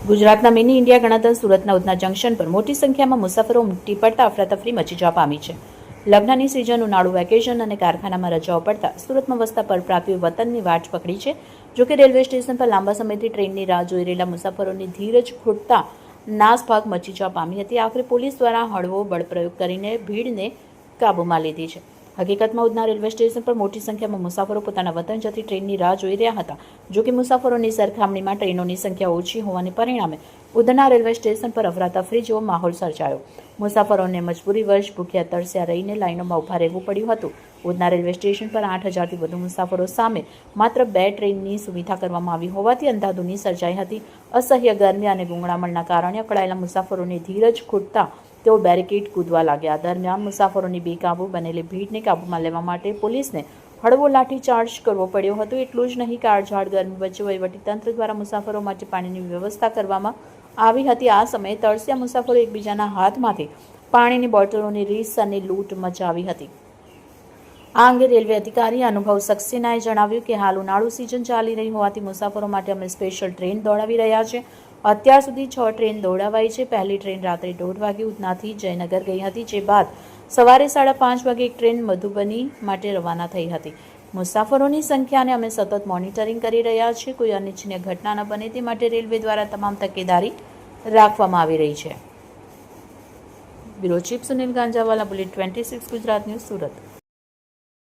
ગુજરાતના mini India ગણાતા સુરતના ઉધના જંકશન પર મોટી સંખ્યામાં મુસાફરો ઉમટી પડતા અફરાતફરી મચી જવા પામી છે. લગ્નની સિઝન, ઉનાળુ વેકેશન અને કારખાનામાં રજાઓ પડતા સુરતમાં વસતા પરપ્રાંતિઓ વતનની વાટ પકડી છે. જોકે રેલવે સ્ટેશન પર લાંબા સમયથી ટ્રેનની રાહ જોઈ રહેલા મુસાફરોની ધીરજ ખૂટતા નાસભાગ મચી જવા પામી હતી. આખરે પોલીસ દ્વારા હળવો બળપ્રયોગ કરીને ભીડને કાબૂમાં લીધી છે. હકીકતમાં ઉધના રેલવે સ્ટેશન પર મોટી સંખ્યામાં મુસાફરો પોતાના વતન જતી ટ્રેનની રાહ જોઈ રહ્યા હતા. જોકે મુસાફરોની સરખામણીમાં ટ્રેનોની સંખ્યા ઓછી હોવાને પરિણામે ઉધના રેલવે સ્ટેશન પર અફરાતફરી જેવો માહોલ સર્જાયો. મુસાફરોને મજબૂરીવશ ભૂખ્યા તરસ્યા રહીને લાઇનોમાં ઊભા રહેવું પડ્યું હતું. ઉધના રેલવે સ્ટેશન પર 8,000થી વધુ મુસાફરો સામે માત્ર 2 ટ્રેનની સુવિધા કરવામાં આવી હોવાથી અંધાધૂંધી સર્જાઈ હતી. અસહ્ય ગરમી અને ગૂંગળામણના કારણે અકળાયેલા મુસાફરોની ધીરજ ખૂટતા તેઓ બેરિકેડ કૂદવા લાગ્યા. દરમિયાન મુસાફરોની બેકાબૂ બનેલી ભીડને કાબૂમાં લેવા માટે પોલીસને હળવો લાઠીચાર્જ કરવો પડ્યો હતો. એટલું જ નહીં, કાળઝાળ ગરમી વચ્ચે વહીવટીતંત્ર દ્વારા મુસાફરો માટે પાણીની વ્યવસ્થા કરવામાં આવી હતી. આ સમયે તરસ્યા મુસાફરો એકબીજાના હાથમાંથી પાણીની બોટલોની રીસ અને લૂંટ મચાવી હતી. આ અંગે રેલવે અધિકારી અનુભવ સક્સેનાએ જણાવ્યું કે હાલ ઉનાળુ સિઝન ચાલી રહી હોવાથી મુસાફરો માટે અમે સ્પેશિયલ ટ્રેન દોડાવી રહ્યા છે. અત્યાર સુધી 6 ટ્રેન દોડાવાઈ છે. પહેલી ટ્રેન રાત્રે 1:30 વાગે ઉધનાથી જયનગર ગઈ હતી, જે બાદ સવારે 5:30 વાગે એક ટ્રેન મધુબની માટે રવાના થઈ હતી. મુસાફરોની સંખ્યાને અમે સતત મોનિટરિંગ કરી રહ્યા છીએ. કોઈ અનિચ્છનીય ઘટના ન બને તે માટે રેલવે દ્વારા તમામ તકેદારી રાખવામાં આવી રહી છે. Bureau chief Sunil Ganjawala, bullet 26 Gujarat news, Surat.